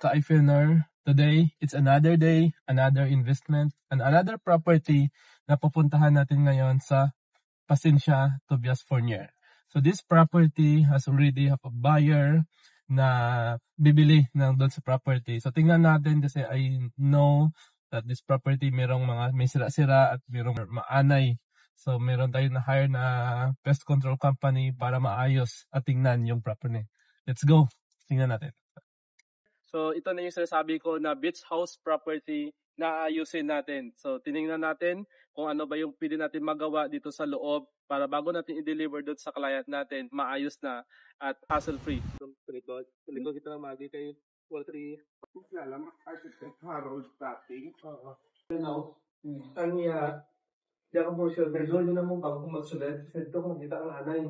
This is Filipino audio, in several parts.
Ka-Ifilner, today, it's another day, another investment, and another property na pupuntahan natin ngayon sa Pasensya, Tobias Fournier. So this property has already have a buyer na bibili ng doon sa property. So tingnan natin kasi I know that this property may sira-sira at merong maanay. So meron tayong na-hire na pest control company para maayos at tingnan yung property. Let's go. Tingnan natin. So ito na yung sinasabi ko na beach house property na ayusin natin. So tiningnan natin kung ano ba yung pwede natin magawa dito sa loob para bago natin i-deliver doon sa client natin, maayos na at hassle-free. So, likod kita ng magi kay Waltry. Alam, architect Harold Tatting. Oo. Ang diyan ka po siya, result yun naman bago magsulat. Ito kung kita ang anay.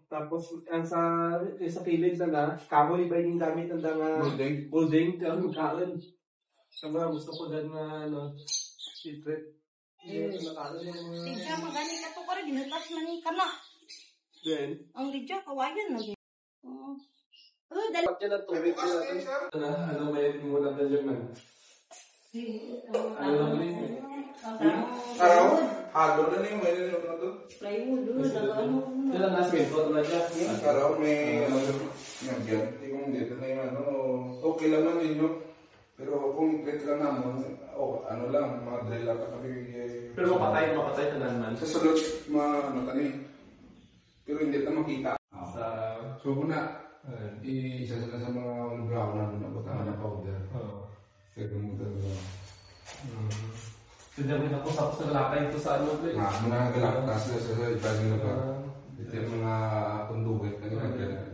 Tapos, ang sa kilid na kahoy ba yung gamit ng building kang kaon. Sama, gusto ko dahil na, secret. Lidya, magani ka to kare, ginutas man ka na. Then? Ang Lidya, kawayan na. Dali. Pag yan ang tubig natin. Ano may muna na dyan man? Ano lang yun? Araw? Halo na yung may nilong na doon? Plywood, ano? Yan ang nasa medyo na dyan. Araw may nagyan. Hindi kung dito na yung okay lang man ninyo. Pero kung ikrit lang naman, ano lang, mga drill lang kami. Pero mapatay ka naman. Sa sulot, matani. Pero hindi na makita. So muna, isa sila sa mga brown na batangan na powder. Pero mo talaga. So dyan ako sa lalakay ito sa ano? Mga galaktas na sa ibang lugar. Ito yung mga conduit na ginagawa.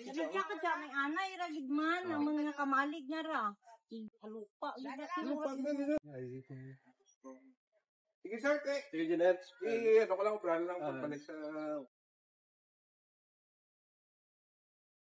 Lidya ka dyan, may anay, ragid man, ang mga kamalig niya ra. Halupa, Sige sir, Sige, Jeanette. ano ko lang, brand lang pagbalik sa